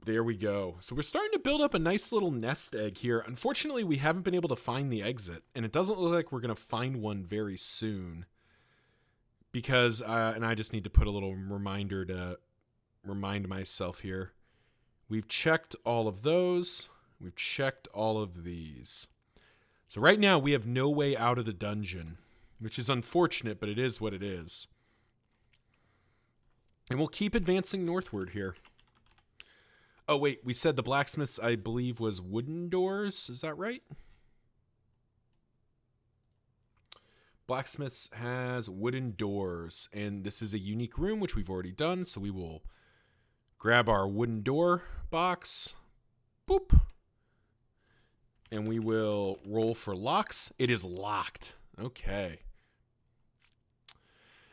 There we go. So we're starting to build up a nice little nest egg here. Unfortunately, we haven't been able to find the exit, and it doesn't look like we're going to find one very soon. Because, and I just need to put a little reminder to remind myself here. We've checked all of those. We've checked all of these. So right now, we have no way out of the dungeon, which is unfortunate, but it is what it is. And we'll keep advancing northward here. Oh, wait, we said the blacksmith's, I believe, was wooden doors. Is that right? Blacksmith's has wooden doors, and this is a unique room, which we've already done, so we will grab our wooden door box. Boop. And we will roll for locks. It is locked. Okay.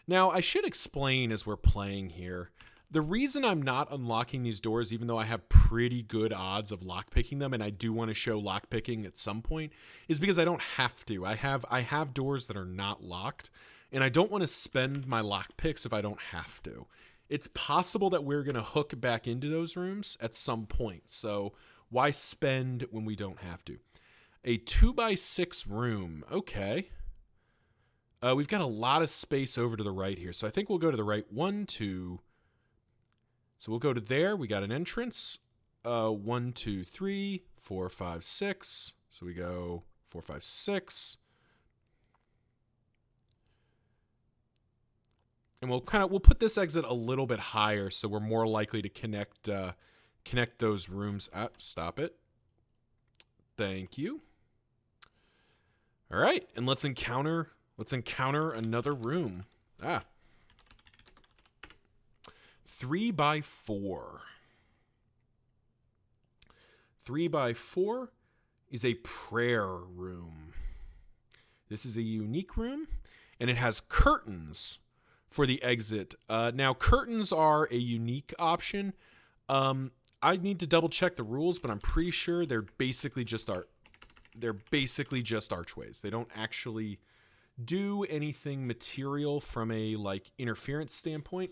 Now, I should explain as we're playing here. The reason I'm not unlocking these doors, even though I have pretty good odds of lockpicking them, and I do want to show lockpicking at some point, is because I don't have to. I have doors that are not locked, and I don't want to spend my lockpicks if I don't have to. It's possible that we're going to hook back into those rooms at some point, so why spend when we don't have to? A 2x6 room. Okay. We've got a lot of space over to the right here, so I think we'll go to the right. 1, 2... So we'll go to there. We got an entrance. 1, 2, 3, 4, 5, 6. So we go 4, 5, 6. And we'll put this exit a little bit higher so we're more likely to connect those rooms. Stop it. Thank you. All right, and let's encounter another room. 3x4. 3x4 is a prayer room. This is a unique room, and it has curtains for the exit. Now, curtains are a unique option. I need to double check the rules, but I'm pretty sure they're basically just archways. They don't actually do anything material from a interference standpoint.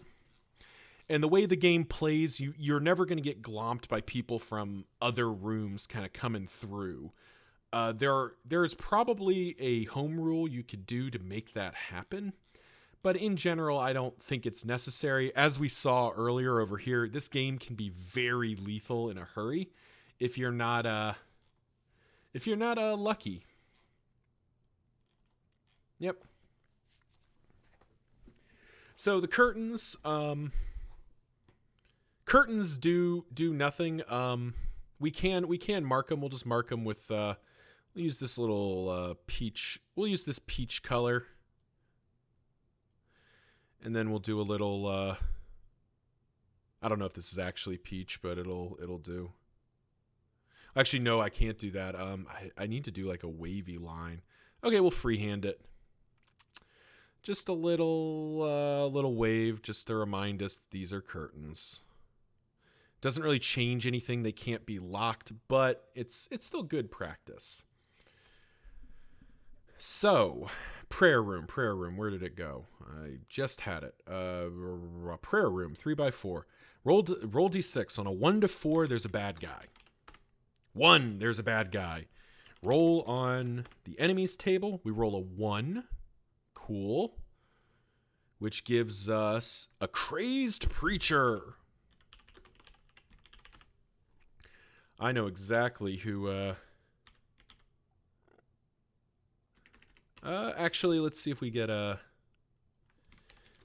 And the way the game plays, you're never going to get glomped by people from other rooms kind of coming through. There is probably a home rule you could do to make that happen. But in general, I don't think it's necessary. As we saw earlier over here, this game can be very lethal in a hurry if you're not lucky. Yep. So the curtains, curtains do nothing. We can mark them. We'll just mark them with we'll use this little peach. We'll use this peach color. And then we'll do a little I don't know if this is actually peach, but it'll do. Actually, no, I can't do that. I need to do like a wavy line. Okay, we'll freehand it. Just a little wave just to remind us these are curtains. Doesn't really change anything. They can't be locked, but it's still good practice. So, prayer room. Where did it go? I just had it. Prayer room, 3x4. Roll d6. On a 1 to 4, there's a bad guy. 1, there's a bad guy. Roll on the enemy's table. We roll a 1. Cool. Which gives us a crazed preacher. I know exactly who... actually, let's see if we get a...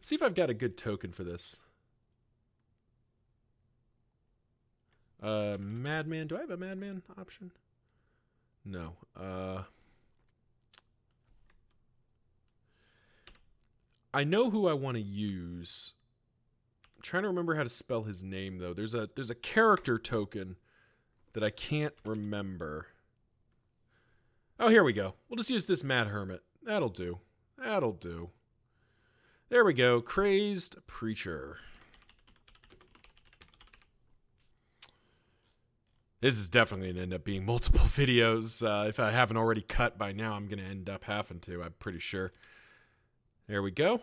See if I've got a good token for this. Madman. Do I have a Madman option? No. I know who I want to use. I'm trying to remember how to spell his name, though. There's a character token that I can't remember. Oh, here we go. We'll just use this Mad Hermit. That'll do. There we go. Crazed Preacher. This is definitely going to end up being multiple videos. If I haven't already cut by now, I'm going to end up having to. I'm pretty sure. There we go.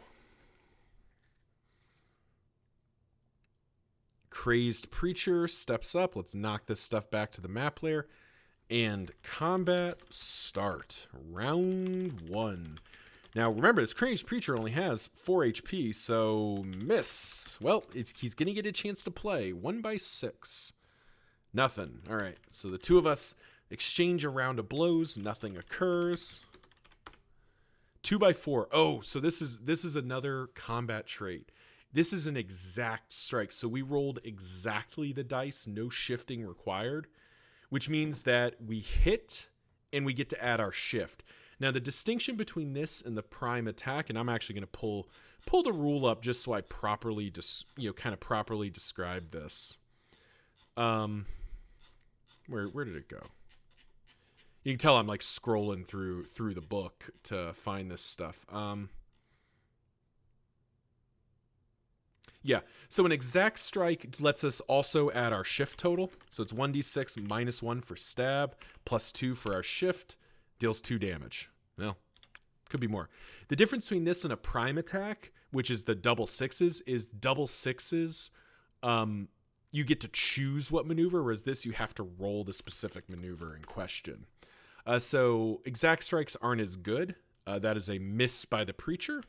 Crazed Preacher steps up. Let's knock this stuff back to the map layer. And combat start. Round 1. Now, remember, this Crazed Preacher only has 4 HP, so miss. Well, he's going to get a chance to play. 1 by 6. Nothing. All right, so the two of us exchange a round of blows. Nothing occurs. 2 by 4. Oh, so this is another combat trait. This is an exact strike. So we rolled exactly the dice, no shifting required, which means that we hit and we get to add our shift. Now, the distinction between this and the prime attack, and I'm actually going to pull the rule up just so I properly properly describe this. Where did it go? You can tell I'm like scrolling through the book to find this stuff. Yeah, so an exact strike lets us also add our shift total. So it's 1d6 minus 1 for stab, plus 2 for our shift, deals 2 damage. Well, could be more. The difference between this and a prime attack, which is the double sixes, is double sixes, you get to choose what maneuver, whereas this you have to roll the specific maneuver in question. So exact strikes aren't as good. That is a miss by the Preacher.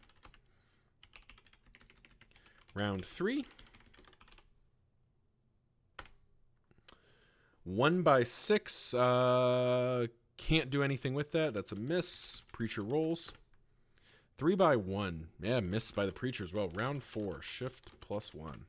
Round 3. 1 by 6. Can't do anything with that. That's a miss. Preacher rolls. 3 by 1. Yeah, miss by the Preacher as well. Round 4. Shift plus 1.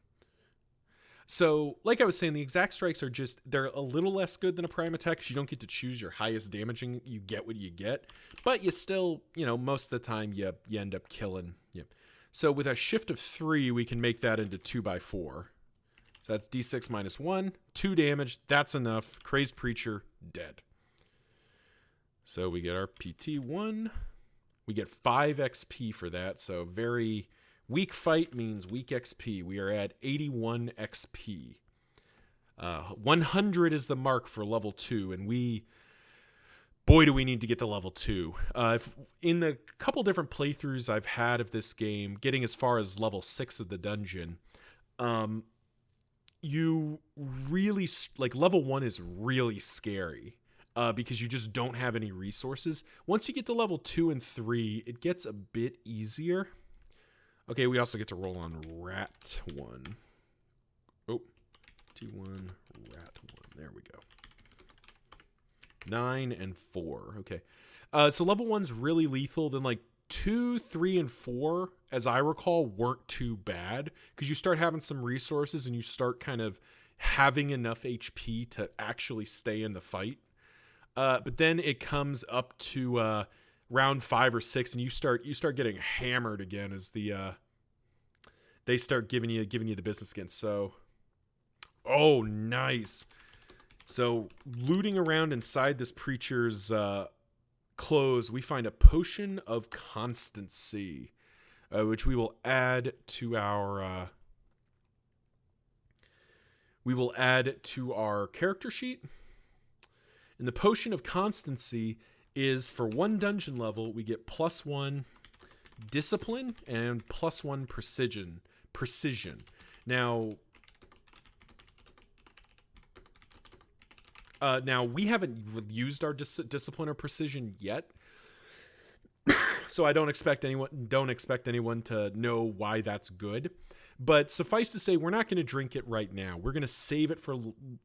So, like I was saying, the exact strikes are they're a little less good than a prime attack because you don't get to choose your highest damaging. You get what you get. But you still, most of the time you end up killing. Yep. So with a shift of 3, we can make that into 2 by 4. So that's d6 minus 1. 2 damage. That's enough. Crazed Preacher, dead. So we get our PT1. We get 5 XP for that. So very weak fight means weak XP. We are at 81 XP. 100 is the mark for level 2, and boy, do we need to get to level 2. In the couple different playthroughs I've had of this game, getting as far as level 6 of the dungeon, you really, level 1 is really scary because you just don't have any resources. Once you get to level 2 and 3, it gets a bit easier. Okay, we also get to roll on Rat 1. Oh, T1, Rat 1. There we go. 9 and 4. Okay. So level 1's really lethal. Then 2, 3, and 4, as I recall, weren't too bad because you start having some resources and you start kind of having enough HP to actually stay in the fight. But then it comes up to round 5 or 6, and you start getting hammered again as they start giving you the business again. So, oh, nice. So, looting around inside this Preacher's clothes, we find a potion of constancy, which we will add to our character sheet. And the potion of constancy is for 1 dungeon level, we get +1 discipline and +1 precision. Now we haven't used our discipline or precision yet, so I don't expect anyone to know why that's good. But suffice to say, we're not going to drink it right now. We're going to save it for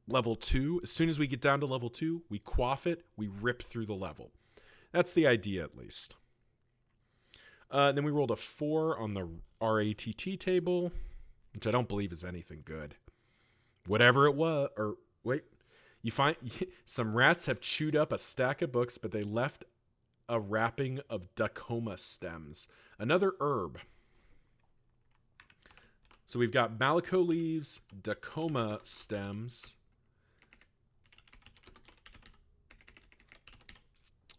level 2. As soon as we get down to level 2, we quaff it, we rip through the level. That's the idea, at least. Then we rolled a 4 on the RATT table, which I don't believe is anything good. Whatever it was, or wait. You find some rats have chewed up a stack of books, but they left a wrapping of Dacoma stems, another herb. So we've got Malico leaves, Dacoma stems,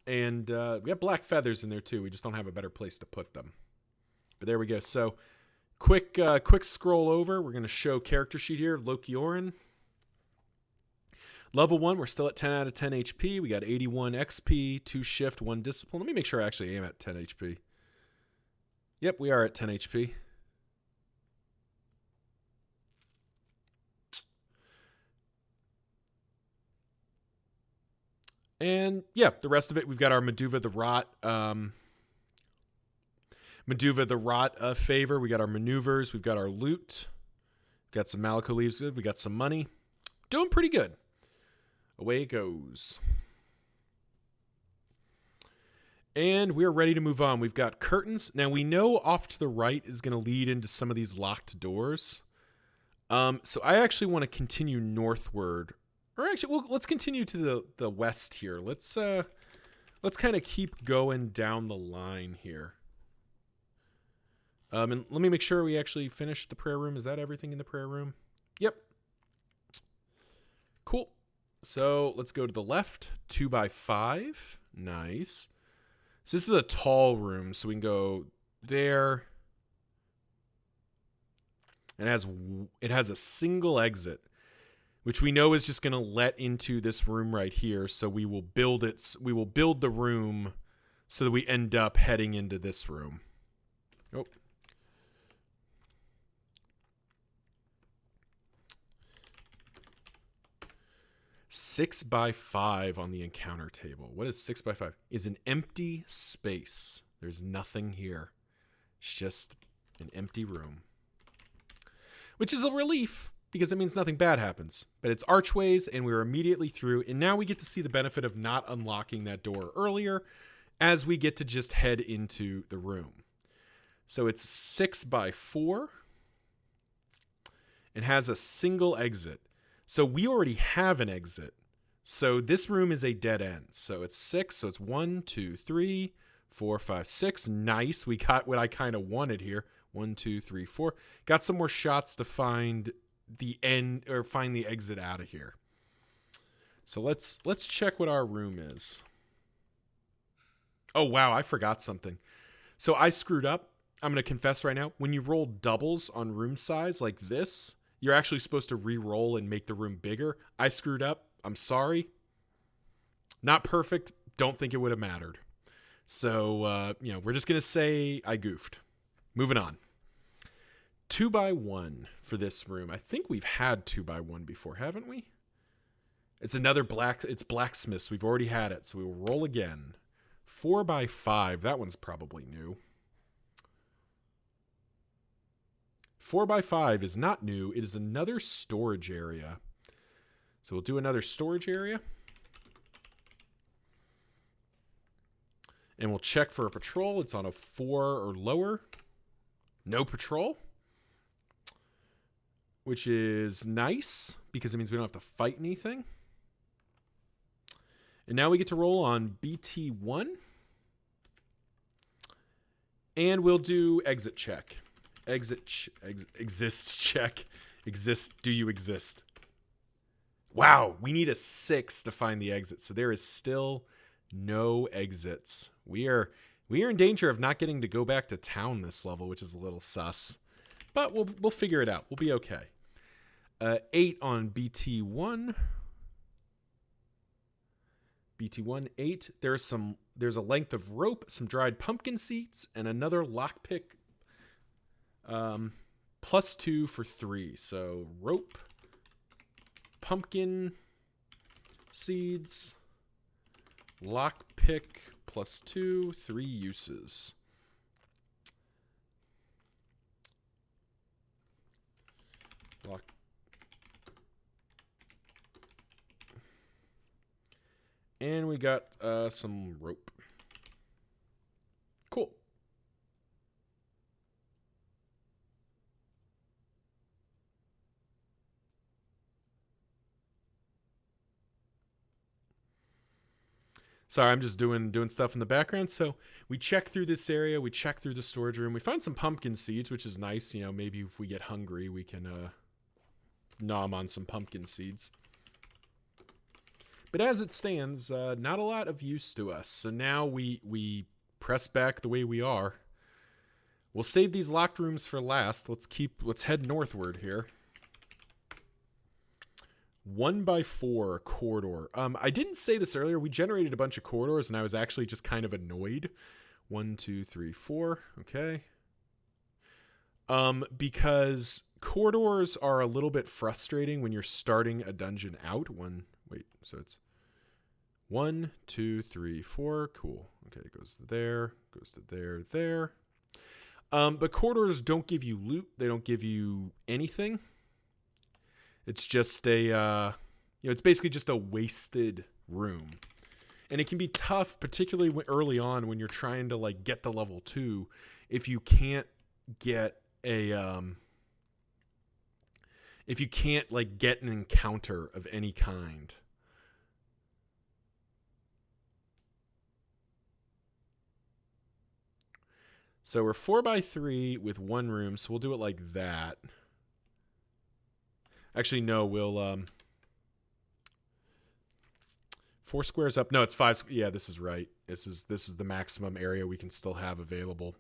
and we have black feathers in there too. We just don't have a better place to put them. But there we go. So quick scroll over. We're going to show character sheet here. Loki Orin. Level 1, we're still at 10 out of 10 HP. We got 81 XP, 2 shift, 1 discipline. Let me make sure I actually am at 10 HP. Yep, we are at 10 HP. And yeah, the rest of it, we've got our Meduva the Rot favor. We got our maneuvers. We've got our loot. We've got some Malico leaves. We got some money. Doing pretty good. Away it goes. And we're ready to move on. We've got curtains. Now we know off to the right is going to lead into some of these locked doors. So I actually want to continue northward. Or actually, well, let's continue to the west here. Let's kind of keep going down the line here. And let me make sure we actually finished the prayer room. Is that everything in the prayer room? Yep. Cool. So let's go to the left. 2x5. Nice. So this is a tall room, so we can go there. And it has a single exit, which we know is just going to let into this room right here. So we will build the room so that we end up heading into this room. Oh. 6x5 on the encounter table. What is 6x5? Is an empty space. There's nothing here. It's just an empty room. Which is a relief, because it means nothing bad happens. But it's archways, and we're immediately through. And now we get to see the benefit of not unlocking that door earlier, as we get to just head into the room. So it's 6x4. It has a single exit. So we already have an exit. So this room is a dead end. So it's 6. So it's 1, 2, 3, 4, 5, 6. Nice. We got what I kind of wanted here. 1, 2, 3, 4. Got some more shots to find the end or find the exit out of here. So let's check what our room is. Oh, wow. I forgot something. So I screwed up. I'm going to confess right now. When you roll doubles on room size like this, you're actually supposed to re-roll and make the room bigger. I screwed up. I'm sorry. Not perfect. Don't think it would have mattered. So, we're just going to say I goofed. Moving on. 2x1 for this room. I think we've had 2x1 before, haven't we? It's another it's blacksmiths. We've already had it, so we will roll again. 4x5. That one's probably new. 4x5 is not new. It is another storage area. So we'll do another storage area. And we'll check for a patrol. It's on a 4 or lower. No patrol. Which is nice, because it means we don't have to fight anything. And now we get to roll on BT1. And we'll do exit check. Exist check. Exist. Do you exist? Wow, we need a 6 to find the exit. So there is still no exits. We are in danger of not getting to go back to town this level, which is a little sus. But we'll figure it out. We'll be okay. 8 on BT1. BT1, 8. There's a length of rope, some dried pumpkin seeds, and another lockpick. +2 for 3. So rope, pumpkin seeds, lockpick, +2, 3 uses. Lock. And we got some rope. Cool. Sorry, I'm just doing stuff in the background. So we check through this area. We check through the storage room. We find some pumpkin seeds, which is nice. Maybe if we get hungry, we can nom on some pumpkin seeds. But as it stands, not a lot of use to us. So now we press back the way we are. We'll save these locked rooms for last. Let's head northward here. 1x4 corridor. I didn't say this earlier. We generated a bunch of corridors, and I was actually just kind of annoyed. 1, 2, 3, 4. Okay. Because corridors are a little bit frustrating when you're starting a dungeon out. So it's 1, 2, 3, 4. Cool. Okay, it goes to there, goes to there, there. But corridors don't give you loot. They don't give you anything. It's just it's basically just a wasted room. And it can be tough, particularly early on when you're trying to like get to level 2, if you can't get if you can't like get an encounter of any kind. So we're 4x3 with one room, so we'll do it like that. Actually, no, we'll 4 squares up. No, it's 5. Yeah, this is right. This is the maximum area we can still have available.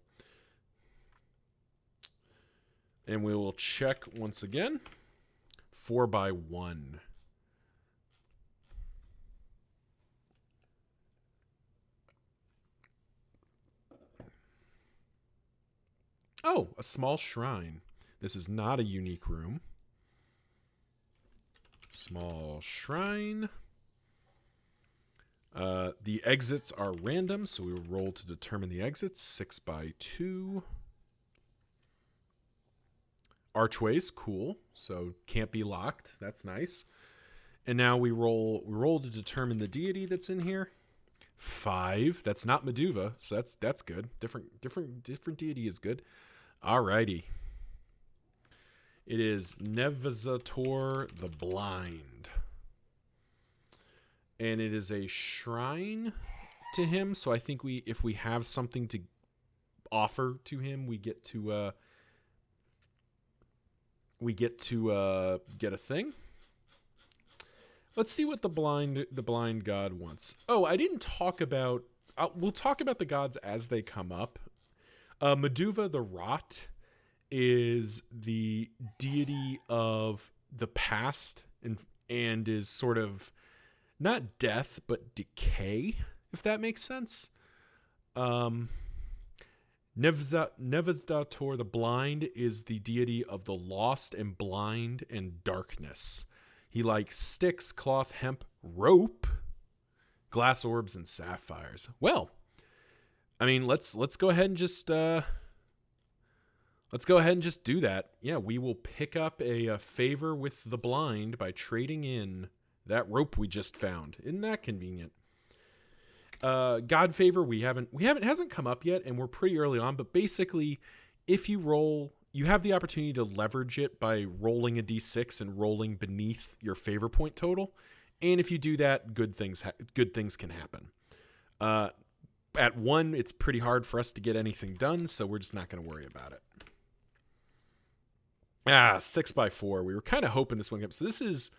And we will check once again. 4x1. Oh, a small shrine. This is not a unique room. Small shrine. The exits are random, so we will roll to determine the exits. 6x2. Archways, cool. So can't be locked. That's nice. And now we roll to determine the deity that's in here. 5. That's not Meduva, so that's good. Different deity is good. Alrighty. It is Nevezator the Blind. And it is a shrine to him, so I think if we have something to offer to him, we get to get a thing. Let's see what the blind god wants. Oh, I didn't talk about. We'll talk about the gods as they come up. Meduva the Rot is the deity of the past and is sort of not death but decay, if that makes sense. Nevezator the Blind is the deity of the lost and blind and darkness. He likes sticks, cloth, hemp, rope, glass orbs, and sapphires. Well, I mean, let's go ahead and just do that. Yeah, we will pick up a favor with the blind by trading in that rope we just found. Isn't that convenient? God favor hasn't come up yet, and we're pretty early on, but basically if you roll, you have the opportunity to leverage it by rolling a d6 and rolling beneath your favor point total. And if you do that, good things can happen. At 1, it's pretty hard for us to get anything done, so we're just not going to worry about it. 6x4. We were kind of hoping this one came. So this is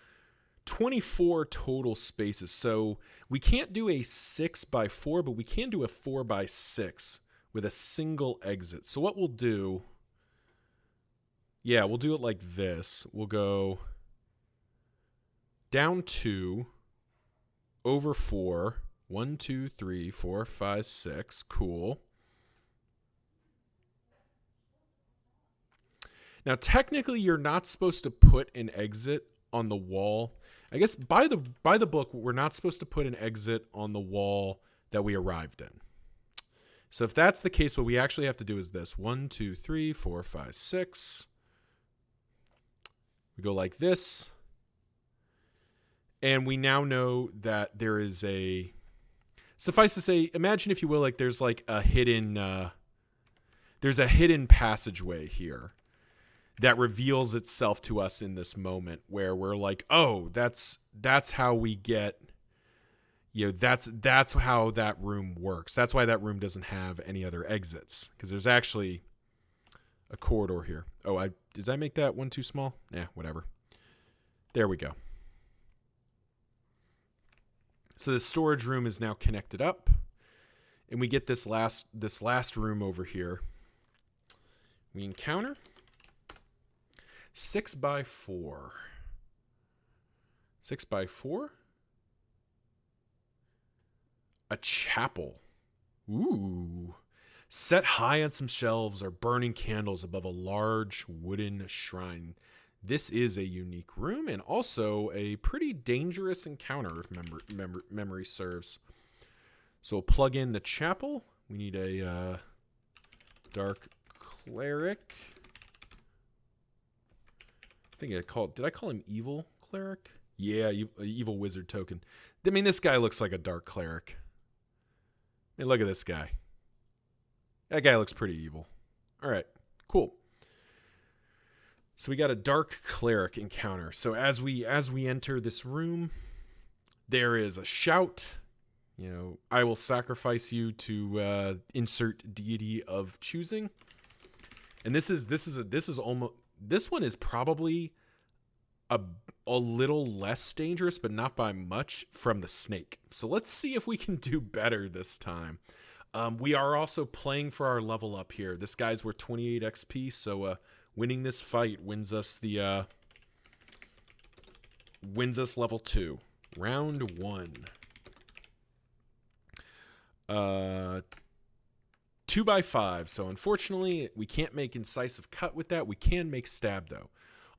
24 total spaces. So we can't do a 6x4, but we can do a 4x6 with a single exit. So what we'll do, we'll do it like this. We'll go down 2, over 4, 1, 2, 3, 4, 5, 6. Cool. Now, technically, you're not supposed to put an exit on the wall. I guess by the book, we're not supposed to put an exit on the wall that we arrived in. So if that's the case, what we actually have to do is this. 1, 2, 3, 4, 5, 6. We go like this. And we now know that there is a... Suffice to say, imagine, if you will, like there's like a hidden passageway here that reveals itself to us in this moment where we're like, oh, that's how we get, that's how that room works. That's why that room doesn't have any other exits, because there's actually a corridor here. Oh, did I make that one too small? Yeah, whatever. There we go. So the storage room is now connected up, and we get this last room over here. We encounter 6x4. 6x4. A chapel. Ooh. Set high on some shelves are burning candles above a large wooden shrine. This is a unique room and also a pretty dangerous encounter if memory serves. So we'll plug in the chapel. We need a dark cleric. Did I call him evil cleric? Yeah, evil wizard token. I mean, this guy looks like a dark cleric. Hey, look at this guy. That guy looks pretty evil. All right, cool. So we got a dark cleric encounter. So as we enter this room, there is a shout. You know, I will sacrifice you to insert deity of choosing. And this one is probably a little less dangerous, but not by much, from the snake. So let's see if we can do better this time. We are also playing for our level up here. This guy's worth 28 XP, so winning this fight wins us level 2. Round 1. 2x5. So unfortunately, we can't make incisive cut with that. We can make stab though.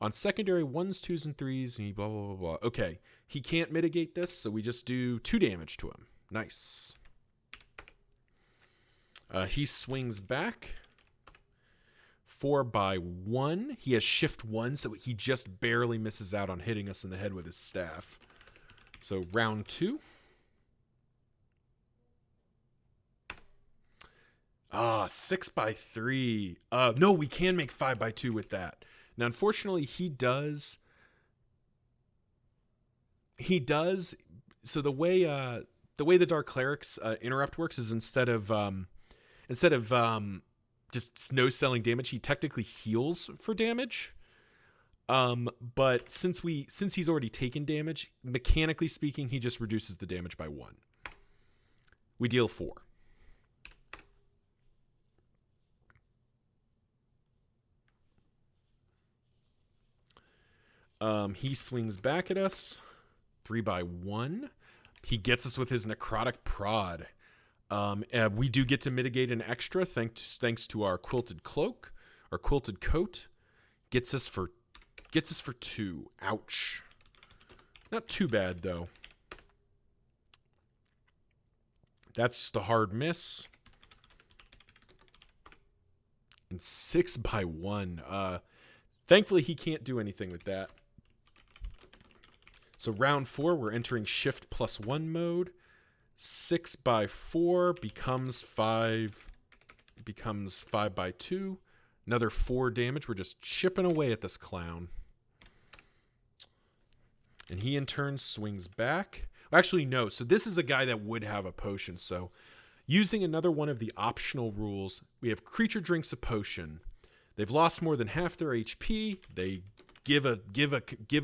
On secondary 1s, 2s, and 3s, and he blah blah blah blah. Okay, he can't mitigate this, so we just do 2 damage to him. Nice. He swings back. 4x1. He has shift 1, so he just barely misses out on hitting us in the head with his staff. So round 2. 6x3. No, we can make 5x2 with that. Now, unfortunately, he does. So the way the Dark Cleric's interrupt works is instead of just no selling damage, he technically heals for damage. But since he's already taken damage, mechanically speaking, he just reduces the damage by 1. We deal 4. He swings back at us. 3x1. He gets us with his necrotic prod. We do get to mitigate an extra thanks to our quilted cloak. Our quilted coat gets us for 2. Ouch. Not too bad though. That's just a hard miss. And 6x1. Thankfully, he can't do anything with that. So round 4, we're entering shift +1 mode. 6x4 becomes 5x2. Another 4 damage. We're just chipping away at this clown. And he in turn swings back. Actually, no. So this is a guy that would have a potion. So using another one of the optional rules, we have creature drinks a potion. They've lost more than half their HP. They give a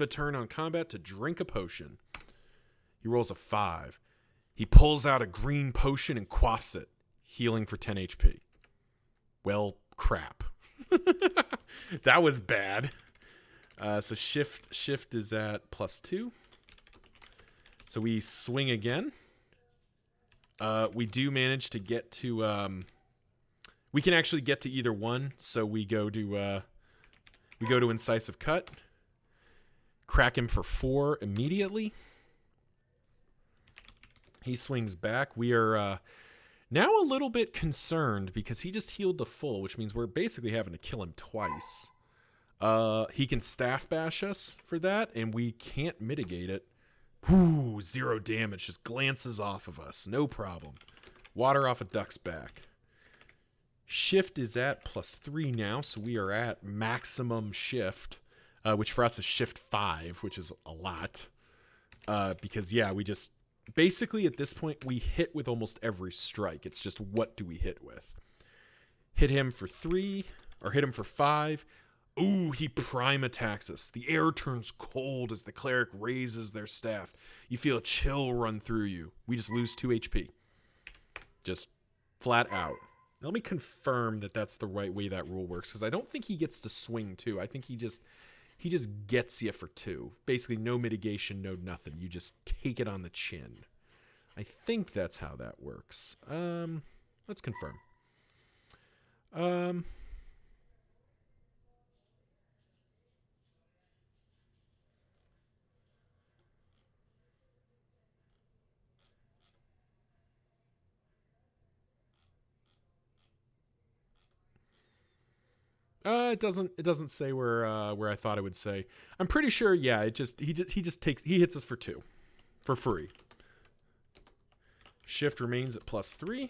turn on combat to drink a potion. He rolls a 5. He pulls out a green potion and quaffs it, healing for 10 HP. Well, crap. That was bad. So shift is at +2. So we swing again. We do manage to get to. We can actually get to either one. So we go to incisive cut. Crack him for 4 immediately. He swings back. We are now a little bit concerned because he just healed the full, which means we're basically having to kill him twice. He can staff bash us for that, and we can't mitigate it. Whoo, 0 damage. Just glances off of us. No problem. Water off a duck's back. Shift is at +3 now, so we are at maximum shift, which for us is shift 5, which is a lot. Because, yeah, we just... Basically, at this point, we hit with almost every strike. It's just, what do we hit with? Hit him for 3, or hit him for 5. Ooh, he prime attacks us. The air turns cold as the cleric raises their staff. You feel a chill run through you. We just lose 2 HP. Just flat out. Now, let me confirm that that's the right way that rule works, because I don't think he gets to swing 2. I think he just gets you for 2. Basically, no mitigation, no nothing. You just take it on the chin. I think that's how that works. Let's confirm. It doesn't say where I thought it would say. I'm pretty sure. Yeah, he just hits us for 2 for free. Shift remains at +3.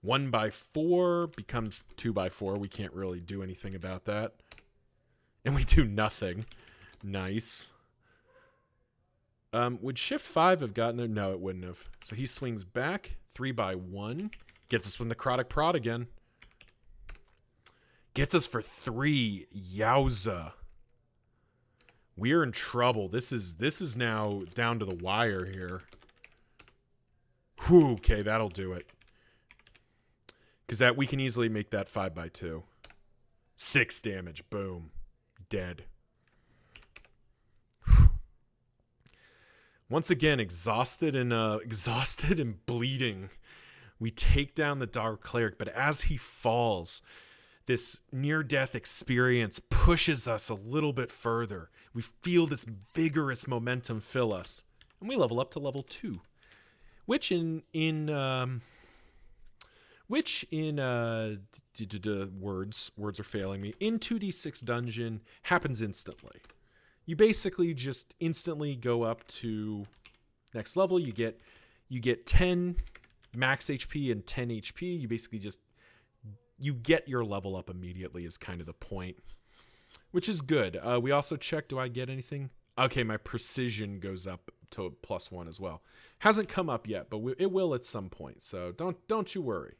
1x4 becomes 2x4. We can't really do anything about that, and we do nothing. Nice. Would Shift 5 have gotten there? No, it wouldn't have. So he swings back. 3x1 gets us with necrotic prod again. Gets us for 3. Yowza. We're in trouble. This is now down to the wire here. Whew, okay, that'll do it. Because that we can easily make that 5x2. 6 damage. Boom. Dead. Whew. Once again, exhausted and bleeding, we take down the Dark Cleric. But as he falls, this near-death experience pushes us a little bit further. We feel this vigorous momentum fill us, and we level up to level 2, which in words are failing me. In 2d6 dungeon happens instantly. You basically just instantly go up to next level. You get 10 max HP and 10 HP. You basically you get your level up immediately is kind of the point, which is good. We also check, do I get anything? Okay, my precision goes up to +1 as well. Hasn't come up yet, but it will at some point, so don't you worry.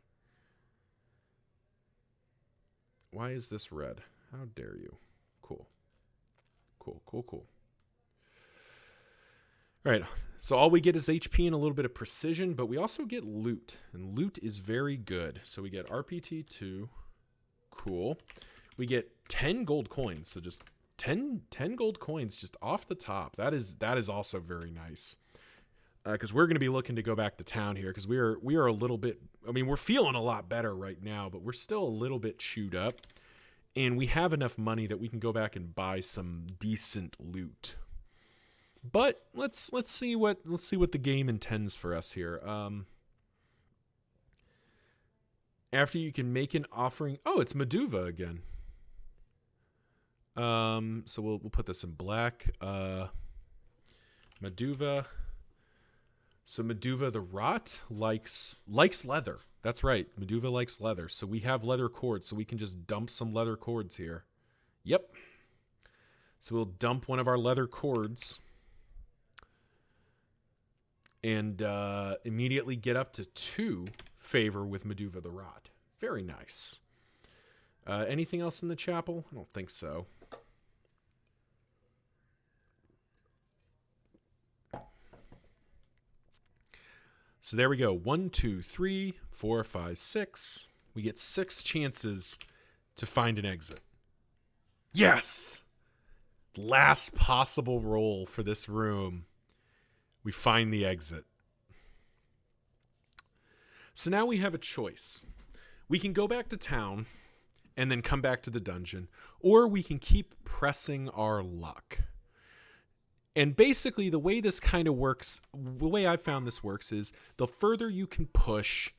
Why is this red? How dare you? Cool. All right, so all we get is HP and a little bit of precision, but we also get loot, and loot is very good. So we get RPT2, cool. We get 10 gold coins, so just 10 gold coins just off the top. That is also very nice, because we're going to be looking to go back to town here, because we are a little bit, I mean, we're feeling a lot better right now, but we're still a little bit chewed up, and we have enough money that we can go back and buy some decent loot. But let's see what the game intends for us here. After you can make an offering, oh, it's Meduva again. So we'll put this in black. Meduva. So Meduva the Rot likes leather. That's right. Meduva likes leather. So we have leather cords, so we can just dump some leather cords here. Yep. So we'll dump one of our leather cords and immediately get up to 2 favor with Meduva the Rot. Very nice. Anything else in the chapel? I don't think so. So there we go. 1, 2, 3, 4, 5, 6. We get 6 chances to find an exit. Yes! Last possible roll for this room. We find the exit. So now we have a choice. We can go back to town and then come back to the dungeon, or we can keep pressing our luck. And basically the way this kind of works, the way I found this works is the further you can push,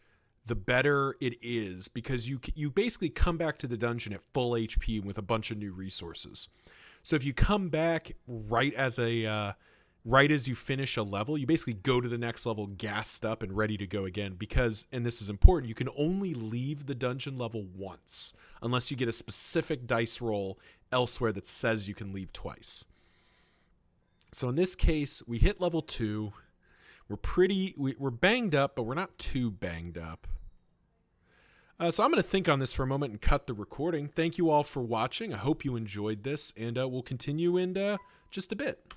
the better it is, because you basically come back to the dungeon at full HP with a bunch of new resources. So if you come back right as you finish a level, you basically go to the next level gassed up and ready to go again, because, and this is important, you can only leave the dungeon level once unless you get a specific dice roll elsewhere that says you can leave twice. So in this case, we hit level 2. We're banged up, but we're not too banged up. So I'm going to think on this for a moment and cut the recording. Thank you all for watching. I hope you enjoyed this, and we'll continue in just a bit.